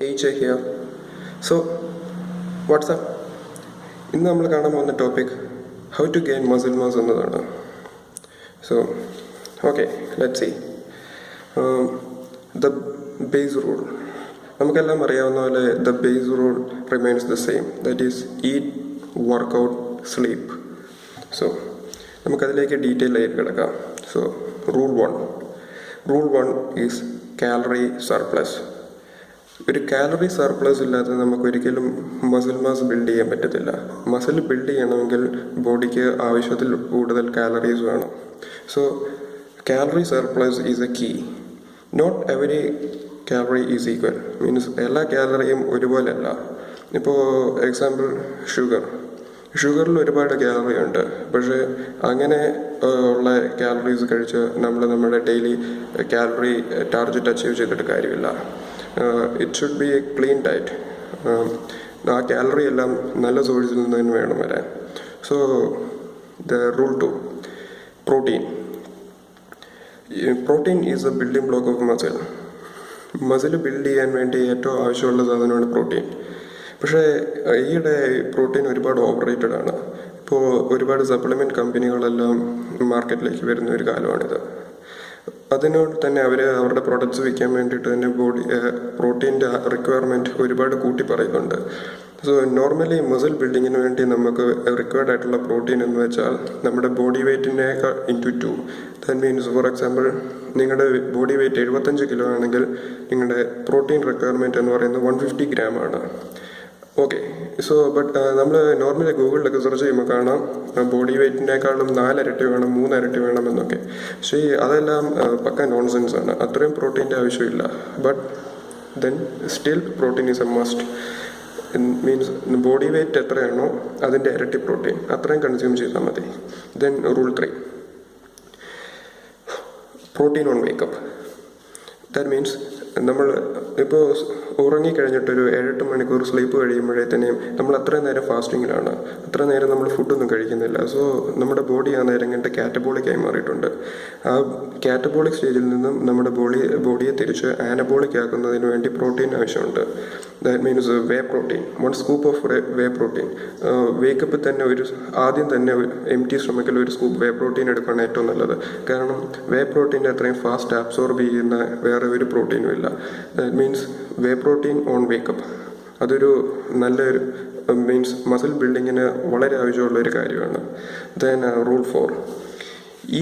AJ here. So, what's up? ഇന്ന് നമ്മൾ കാണാൻ പോകുന്ന topic how to gain muscle mass എന്നതാണ്. So okay, let's see the base rule. നമുക്കെല്ലാം അറിയാവുന്ന പോലെ the base rule remains the same, that is eat, workout, sleep. So നമുക്കതിലേക്ക് detail ആയിട്ട് കിടക്കാം. So rule one is calorie surplus. ഒരു calorie surplus ഇല്ലാതെ നമുക്കൊരിക്കലും മസിൽ മാസ് ബിൽഡ് ചെയ്യാൻ പറ്റത്തില്ല. മസിൽ ബിൽഡ് ചെയ്യണമെങ്കിൽ ബോഡിക്ക് ആവശ്യത്തിൽ കൂടുതൽ കാലറീസ് വേണം. So calorie surplus is a key. Not every calorie is equal, means എല്ലാ കാലറിയും ഒരുപോലെ അല്ല. ഇപ്പോൾ എക്സാമ്പിൾ ഷുഗറിൽ ഒരുപാട് കാലറി ഉണ്ട്, പക്ഷേ അങ്ങനെ ഉള്ള കാലറീസ് കഴിച്ച് നമ്മൾ നമ്മുടെ ഡെയിലി കാലറി ടാർഗറ്റ് അച്ചീവ് ചെയ്തിട്ട് കാര്യമില്ല. It should be A clean diet. ആ കാലറി എല്ലാം നല്ല സോഴ്സിൽ നിന്ന് തന്നെ വേണം വരാൻ. So the rule 2, protein is A building block of muscle. Muscle build ചെയ്യാൻ വേണ്ടി ഏറ്റവും ആവശ്യമുള്ള സാധനമാണ് പ്രോട്ടീൻ. പക്ഷേ ഈയിടെ പ്രോട്ടീൻ ഒരുപാട് ഓവർ റേറ്റഡ് ആണ്. ഇപ്പോൾ ഒരുപാട് സപ്ലിമെൻറ്റ് കമ്പനികളെല്ലാം മാർക്കറ്റിലേക്ക് വരുന്ന ഒരു കാലമാണിത്. അതിനോട് തന്നെ അവരുടെ പ്രോഡക്റ്റ്സ് വിൽക്കാൻ വേണ്ടിയിട്ട് തന്നെ പ്രോട്ടീൻ്റെ റിക്വയർമെൻറ്റ് ഒരുപാട് കൂട്ടി പറയുന്നുണ്ട്. സോ നോർമലി മസിൽ ബിൽഡിങ്ങിന് വേണ്ടി നമുക്ക് റിക്വയർഡ് ആയിട്ടുള്ള പ്രോട്ടീൻ എന്ന് വെച്ചാൽ നമ്മുടെ ബോഡി വെയ്റ്റിനേക്കാൾ into 2. That means for example നിങ്ങളുടെ ബോഡി വെയ്റ്റ് 75 കിലോ ആണെങ്കിൽ നിങ്ങളുടെ പ്രോട്ടീൻ റിക്വയർമെൻറ്റ് എന്ന് പറയുന്നത് 150 gram ആണ്. ഓക്കെ, സോ ബട്ട് നമ്മൾ നോർമലി ഗൂഗിളിലൊക്കെ സെർച്ച് ചെയ്യുമ്പോൾ കാണാം ബോഡി വെയ്റ്റിനേക്കാളും 4 ഇരട്ടി വേണം, 3 ഇരട്ടി വേണം എന്നൊക്കെ. പക്ഷേ അതെല്ലാം പക്ക നോൺസെൻസ് ആണ്. അത്രയും പ്രോട്ടീൻ്റെ ആവശ്യമില്ല. But then still protein is a must. Means body weight എത്രയാണോ അതിൻ്റെ ഇരട്ടി പ്രോട്ടീൻ അത്രയും കൺസ്യൂം ചെയ്താൽ മതി. Then rule 3, protein on wake up. That means നമ്മൾ ഇപ്പോൾ ഉറങ്ങിക്കഴിഞ്ഞിട്ടൊരു 7-8 മണിക്കൂർ സ്ലീപ്പ് കഴിയുമ്പോഴത്തേനും നമ്മൾ അത്രയും നേരം ഫാസ്റ്റിങ്ങിലാണ്, അത്ര നേരം നമ്മൾ ഫുഡൊന്നും കഴിക്കുന്നില്ല. സോ നമ്മുടെ ബോഡി ആ നേരം കണ്ട് കാറ്റബോളിക്കായി മാറിയിട്ടുണ്ട്. ആ കാറ്റബോളിക് സ്റ്റേജിൽ നിന്നും നമ്മുടെ ബോഡിയെ തിരിച്ച് ആനബോളിക് ആക്കുന്നതിന് വേണ്ടി പ്രോട്ടീൻ ആവശ്യമുണ്ട്. That means whey protein, 1 scoop of whey protein. വേക്കപ്പിൽ തന്നെ ആദ്യം തന്നെ എംപ്റ്റി സ്റ്റൊമക്കിൽ ഒരു സ്കൂപ്പ് വേ പ്രോട്ടീൻ എടുക്കുകയാണ് ഏറ്റവും നല്ലത്. കാരണം വേ പ്രോട്ടീൻ്റെ അത്രയും ഫാസ്റ്റ് അബ്സോർബ് ചെയ്യുന്ന വേറെ ഒരു പ്രോട്ടീനും ഇല്ല. That means whey protein on wake up അതൊരു നല്ലൊരു മീൻസ് മസിൽ ബിൽഡിങ്ങിന് വളരെ ആവശ്യമുള്ള ഒരു കാര്യമാണ്. Then rule 4,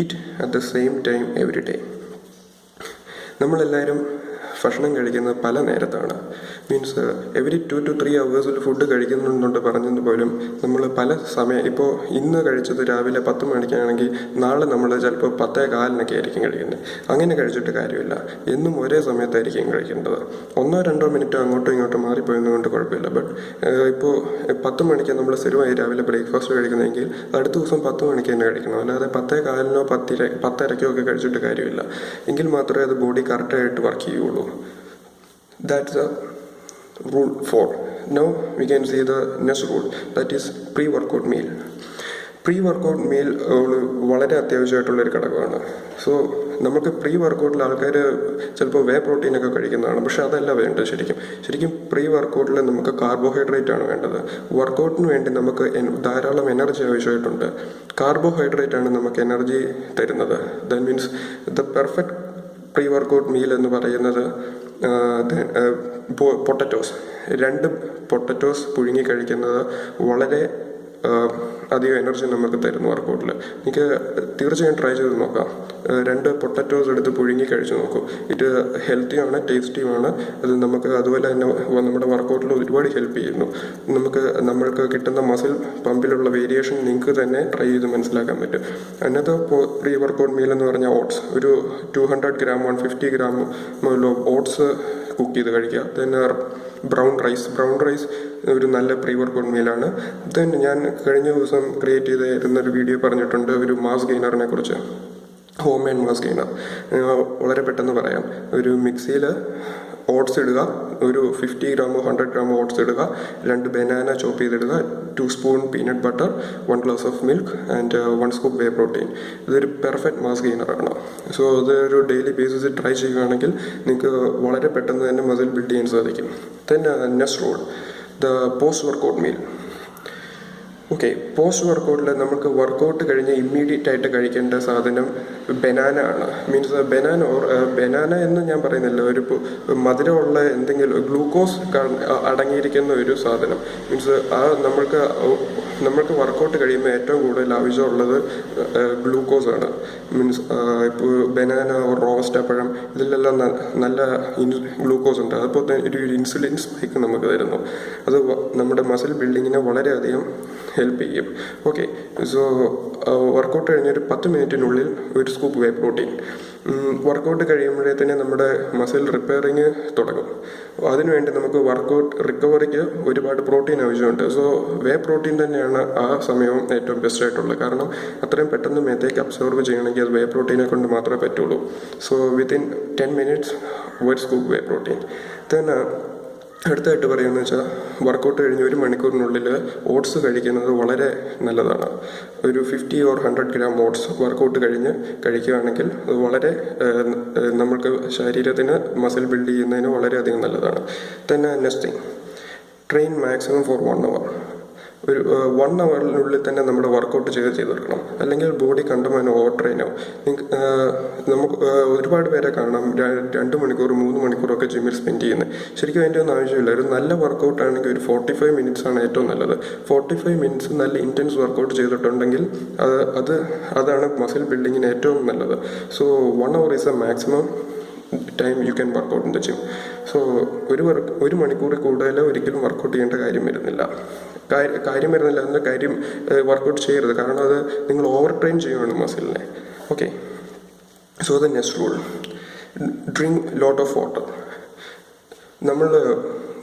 eat at the same time every day. നമ്മളെല്ലാവരും ഭക്ഷണം കഴിക്കുന്നത് പല നേരത്താണ്. Means every 2 to 3 hours food കഴിക്കുന്നുണ്ട് പറഞ്ഞെന്ന് പോലും നമ്മൾ പല സമയം, ഇപ്പോൾ ഇന്ന് കഴിച്ചത് രാവിലെ 10 മണിക്കാണെങ്കിൽ നാളെ നമ്മൾ ചിലപ്പോൾ 10:15 ആയിരിക്കും കഴിക്കുന്നത്. അങ്ങനെ കഴിച്ചിട്ട് കാര്യമില്ല. എന്നും ഒരേ സമയത്തായിരിക്കും കഴിക്കേണ്ടത്. 1-2 മിനിറ്റ് അങ്ങോട്ടും ഇങ്ങോട്ടും മാറിപ്പോയതുകൊണ്ട് കുഴപ്പമില്ല. ബട്ട് ഇപ്പോൾ 10 മണിക്ക് നമ്മൾ സ്ഥിരമായി രാവിലെ ബ്രേക്ക്ഫാസ്റ്റ് കഴിക്കുന്നതെങ്കിൽ അടുത്ത ദിവസം 10 മണിക്ക് തന്നെ കഴിക്കണം. അല്ലാതെ 10:15 10:30 ഒക്കെ കഴിച്ചിട്ട് കാര്യമില്ല. എങ്കിൽ മാത്രമേ അത് ബോഡി കറക്റ്റായിട്ട് വർക്ക് ചെയ്യുള്ളൂ. That's rule 4. Now we can see the next rule, that is pre-workout meal. Pre-workout meal വളരെ അത്യാവശ്യമായിട്ടുള്ളൊരു ഘടകമാണ്. സോ നമുക്ക് പ്രീ-വർക്കൗട്ടിൽ ആൾക്കാർ ചിലപ്പോൾ വേ പ്രോട്ടീനൊക്കെ കഴിക്കുന്നതാണ്, പക്ഷെ അതല്ല വേണ്ടത്. ശരിക്കും പ്രീ-വർക്കൗട്ടിൽ നമുക്ക് കാർബോഹൈഡ്രേറ്റ് ആണ് വേണ്ടത്. വർക്കൗട്ടിന് വേണ്ടി നമുക്ക് ധാരാളം എനർജി ആവശ്യമായിട്ടുണ്ട്. കാർബോഹൈഡ്രേറ്റ് ആണ് നമുക്ക് എനർജി തരുന്നത്. That means the perfect pre-workout meal എന്ന് പറയുന്നത് പൊട്ടറ്റോസ്. 2 പൊട്ടറ്റോസ് പുഴുങ്ങി കഴിക്കുന്നത് വളരെ അധികം എനർജി നമുക്ക് തരുന്നു വർക്കൗട്ടിൽ. എനിക്ക് തീർച്ചയായും ട്രൈ ചെയ്ത് നോക്കാം. 2 പൊട്ടറ്റോസ് എടുത്ത് പുഴുങ്ങി കഴിച്ച് നോക്കൂ. ഇത് ഹെൽത്തിയാണ്, ടേസ്റ്റിയുമാണ്. അത് നമുക്ക് അതുപോലെ തന്നെ നമ്മുടെ വർക്കൗട്ടിൽ ഒരുപാട് ഹെൽപ്പ് ചെയ്യുന്നു. നമ്മൾക്ക് കിട്ടുന്ന മസിൽ പമ്പിലുള്ള വേരിയേഷൻ നിങ്ങൾക്ക് തന്നെ ട്രൈ ചെയ്ത് മനസ്സിലാക്കാൻ പറ്റും. അന്നത്തെ പ്രീ വർക്കൗട്ട് മീൽ എന്ന് പറഞ്ഞാൽ ഓട്സ്, ഒരു 200 gram 150 gram ഓട്സ് കുക്ക് ചെയ്ത് കഴിക്കുക. ദെൻ ബ്രൗൺ റൈസ് ഒരു നല്ല പ്രീ വർക്കൗട്ട് മീലാണ്. ദെൻ ഞാൻ കഴിഞ്ഞ ദിവസം ക്രിയേറ്റ് ചെയ്തിരുന്നൊരു വീഡിയോ പറഞ്ഞിട്ടുണ്ട് ഒരു മാസ് ഗെയിനറിനെ കുറിച്ച്, ഹോം മെയ്ഡ് മാസ് ഗെയിനർ. വളരെ പെട്ടെന്ന് പറയാം. ഒരു മിക്സിയിൽ ഓട്സ് ഇടുക, ഒരു 50 ഗ്രാമോ 100 ഗ്രാമോ ഓട്സ് ഇടുക, 2 ബനാന ചോപ്പ് ചെയ്തിടുക, 2 spoon peanut butter, 1 glass of milk and 1 scoop whey protein. ഇതൊരു പെർഫെക്റ്റ് മാസ് ഗെയിനറാണ്. സോ ഇതൊരു ഡെയിലി ബേസിസിൽ ട്രൈ ചെയ്യുകയാണെങ്കിൽ നിങ്ങൾക്ക് വളരെ പെട്ടെന്ന് തന്നെ മസിൽ ബിൽഡ് ചെയ്യാൻ സാധിക്കും. Then next rule, the post workout meal. Okay, post വർക്കൗട്ടിൽ നമുക്ക് വർക്കൗട്ട് കഴിഞ്ഞ് ഇമ്മീഡിയറ്റ് ആയിട്ട് കഴിക്കേണ്ട സാധനം ബനാന ആണ്. മീൻസ് ബനാന എന്ന് ഞാൻ പറയുന്നില്ല, ഒരു മധുരമുള്ള എന്തെങ്കിലും ഗ്ലൂക്കോസ് അടങ്ങിയിരിക്കുന്ന ഒരു സാധനം. മീൻസ് നമ്മൾക്ക് വർക്കൗട്ട് കഴിയുമ്പോൾ ഏറ്റവും കൂടുതൽ ആവശ്യമുള്ളത് ഗ്ലൂക്കോസ് ആണ്. മീൻസ് ഇപ്പോൾ ബനാന, റോസ്റ്റ് പഴം, ഇതിലെല്ലാം നല്ല ഗ്ലൂക്കോസ് ഉണ്ട്. അതുപോലെ തന്നെ ഒരു ഇൻസുലിൻ സ്പൈക്ക് നമുക്ക് തരുന്നു. അത് നമ്മുടെ മസിൽ ബിൽഡിങ്ങിനെ വളരെയധികം ഹെൽപ്പ് ചെയ്യും. ഓക്കെ, സോ വർക്കൗട്ട് കഴിഞ്ഞൊരു 10 മിനിറ്റിനുള്ളിൽ ഒരു സ്കൂപ്പ് വേ പ്രോട്ടീൻ. വർക്കൗട്ട് കഴിയുമ്പോഴേ തന്നെ നമ്മുടെ മസിൽ റിപ്പയറിങ് തുടങ്ങും. അതിനുവേണ്ടി നമുക്ക് വർക്കൗട്ട് റിക്കവറിക്ക് ഒരുപാട് പ്രോട്ടീൻ ആവശ്യമുണ്ട്. സോ വേ പ്രോട്ടീൻ തന്നെയാണ് ആ സമയവും ഏറ്റവും ബെസ്റ്റ് ആയിട്ടുള്ളത്. കാരണം അത്രയും പെട്ടെന്ന് മേത്തേക്ക് അബ്സോർബ് ചെയ്യണമെങ്കിൽ അത് വേ പ്രോട്ടീനെ കൊണ്ട് മാത്രമേ പറ്റുള്ളൂ. സോ വിത്തിൻ 10 മിനിറ്റ്സ് ഒരു സ്കൂപ്പ് വേ പ്രോട്ടീൻ. തന്നെ അടുത്തായിട്ട് പറയുന്നത് വെച്ചാൽ വർക്കൗട്ട് കഴിഞ്ഞ് 1 മണിക്കൂറിനുള്ളിൽ ഓട്സ് കഴിക്കുന്നത് വളരെ നല്ലതാണ്. ഒരു 50 or 100 ഗ്രാം ഓട്സ് വർക്കൗട്ട് കഴിഞ്ഞ് കഴിക്കുകയാണെങ്കിൽ അത് വളരെ നമുക്ക് ശരീരത്തിന് മസിൽ ബിൽഡ് ചെയ്യുന്നതിന് വളരെയധികം നല്ലതാണ്. തന്നെ next thing, train maximum for 1 hour. ഒരു 1 hourനുള്ളിൽ തന്നെ നമ്മുടെ വർക്കൗട്ട് ചെയ്ത് തീർക്കണം. അല്ലെങ്കിൽ ബോഡി കണ്ടമാനം ഓവർ ട്രെയിൻ ആവും. നമുക്ക് ഒരുപാട് പേരെ കാണാം 2 മണിക്കൂർ 3 മണിക്കൂറൊക്കെ ജിമ്മിൽ സ്പെൻഡ് ചെയ്യുന്നത്. ശരിക്കും അതിൻ്റെ ഒന്നും ആവശ്യമില്ല. ഒരു നല്ല വർക്കൗട്ട് ആണെങ്കിൽ ഒരു 45 മിനിറ്റ്സ് ആണ് ഏറ്റവും നല്ലത്. 45 മിനിറ്റ്സ് നല്ല ഇൻറ്റൻസ് വർക്കൗട്ട് ചെയ്തിട്ടുണ്ടെങ്കിൽ അതാണ് മസിൽ ബിൽഡിങ്ങിന് ഏറ്റവും നല്ലത്. So 1 hour is a maximum time you can work out in the gym. So ഒരു മണിക്കൂറിൽ കൂടുതൽ ഒരിക്കലും വർക്കൗട്ട് ചെയ്യേണ്ട കാര്യം വരുന്നില്ല എന്ന കാര്യം വർക്കൗട്ട് ചെയ്യരുത്. കാരണം അത് നിങ്ങൾ ഓവർ ട്രെയിൻ ചെയ്യുകയാണ് മസിലിനെ. Okay, so the next rule, drink lot of water. നമ്മൾ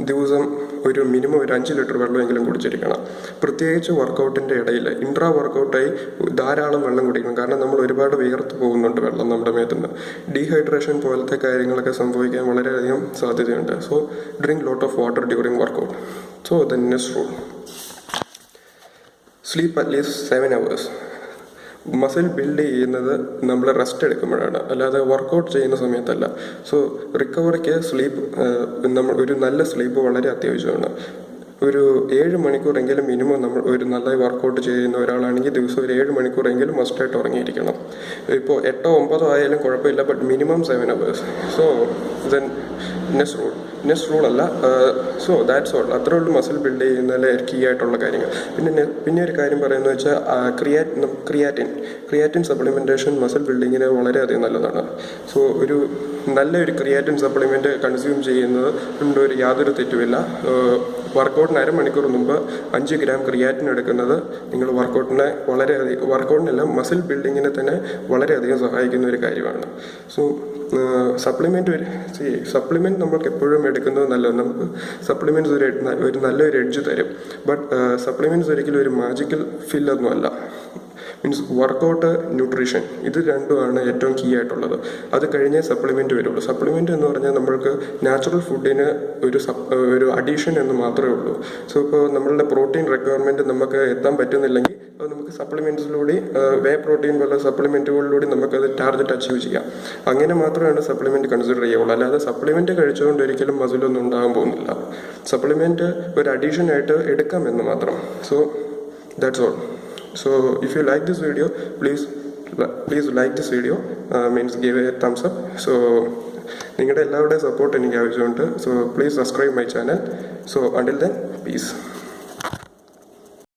ദിവസം ഒരു മിനിമം ഒരു 5 ലിറ്റർ വെള്ളമെങ്കിലും കുടിച്ചിരിക്കണം. പ്രത്യേകിച്ച് വർക്കൗട്ടിൻ്റെ ഇടയിൽ ഇൻട്രാ വർക്കൗട്ടായി ധാരാളം വെള്ളം കുടിക്കണം. കാരണം നമ്മൾ ഒരുപാട് വിയർത്ത് പോകുന്നുണ്ട് വെള്ളം നമ്മുടെ മേത്തുനിന്ന്. ഡീഹൈഡ്രേഷൻ പോലത്തെ കാര്യങ്ങളൊക്കെ സംഭവിക്കാൻ വളരെയധികം സാധ്യതയുണ്ട്. So drink lot of water during workout. So the next rule, sleep at least 7 hours. Muscle build ചെയ്യുന്നത് നമ്മൾ റെസ്റ്റ് എടുക്കുമ്പോഴാണ്, അല്ലാതെ വർക്കൗട്ട് ചെയ്യുന്ന സമയത്തല്ല. സോ റിക്കവറിക്ക് നമ്മൾ ഒരു നല്ല സ്ലീപ്പ് വളരെ അത്യാവശ്യമാണ്. ഒരു 7 മണിക്കൂറെങ്കിലും മിനിമം നമ്മൾ ഒരു നല്ല വർക്കൗട്ട് ചെയ്യുന്ന ഒരാളാണെങ്കിൽ ദിവസം ഒരു 7 മണിക്കൂറെങ്കിലും മസ്റ്റായിട്ട് ഉറങ്ങിയിരിക്കണം. ഇപ്പോൾ 8 or 9 ആയാലും കുഴപ്പമില്ല, but minimum 7 hours. So then next rule അല്ല, സോ ദാറ്റ്സ് ഓൾ. അത്രേ ഉള്ളൂ മസിൽ ബിൽഡ് ചെയ്യുന്നതിൽ കീ ആയിട്ടുള്ള കാര്യങ്ങൾ. പിന്നെ ഒരു കാര്യം പറയുന്നത് വെച്ചാൽ ക്രിയാറ്റിൻ സപ്ലിമെൻറ്റേഷൻ മസിൽ ബിൽഡിങ്ങിന് വളരെയധികം നല്ലതാണ്. സോ നല്ലൊരു ക്രിയാറ്റിൻ സപ്ലിമെൻറ്റ് കൺസ്യൂം ചെയ്യുന്നത് കൊണ്ട് യാതൊരു തെറ്റുമില്ല. വർക്കൗട്ടിന് 1/2 മണിക്കൂർ മുമ്പ് 5 ഗ്രാം ക്രിയാറ്റിൻ എടുക്കുന്നത് നിങ്ങൾ വർക്കൗട്ടിനല്ല മസിൽ ബിൽഡിങ്ങിനെ തന്നെ വളരെയധികം സഹായിക്കുന്ന ഒരു കാര്യമാണ്. സോ സപ്ലിമെൻറ്റ് നമ്മൾക്ക് എപ്പോഴും എടുക്കുന്നത് നല്ലത്. നമുക്ക് സപ്ലിമെൻറ്റ്സ് ഒരു നല്ലൊരു എഡ്ജ് തരും. ബട്ട് സപ്ലിമെൻറ്റ്സ് ഒരിക്കലും ഒരു മാജിക്കൽ ഫില്ലൊന്നുമല്ല. മീൻസ് വർക്കൗട്ട്, ന്യൂട്രീഷൻ, ഇത് രണ്ടുമാണ് ഏറ്റവും കീ ആയിട്ടുള്ളത്. അത് കഴിഞ്ഞേ സപ്ലിമെൻറ്റ് വരുള്ളൂ. സപ്ലിമെൻറ്റ് എന്ന് പറഞ്ഞാൽ നമ്മൾക്ക് നാച്ചുറൽ ഫുഡിന് ഒരു അഡീഷൻ എന്ന് മാത്രമേ ഉള്ളൂ. സോ ഇപ്പോൾ നമ്മളുടെ പ്രോട്ടീൻ റിക്വയർമെൻറ്റ് നമുക്ക് എത്താൻ പറ്റുന്നില്ലെങ്കിൽ അത് നമുക്ക് സപ്ലിമെൻറ്റ്സിലൂടെ വേ പ്രോട്ടീൻ പോലെ സപ്ലിമെൻറ്റുകളിലൂടെ നമുക്കത് ടാർഗറ്റ് അച്ചീവ് ചെയ്യാം. അങ്ങനെ മാത്രമാണ് സപ്ലിമെൻറ്റ് കൺസിഡർ ചെയ്യുള്ളൂ. അല്ലാതെ സപ്ലിമെൻറ്റ് കഴിച്ചുകൊണ്ട് ഒരിക്കലും മസിലൊന്നും ഉണ്ടാകാൻ പോകുന്നില്ല. സപ്ലിമെൻറ്റ് ഒരു അഡീഷനായിട്ട് എടുക്കാമെന്ന് മാത്രം. So that's all. So if you like this video, please like this video, means give a thumbs up. So നിങ്ങളുടെ എല്ലാവരുടെയും സപ്പോർട്ട് എനിക്ക് ആവശ്യമുണ്ട്. So please subscribe my channel. So until then, peace.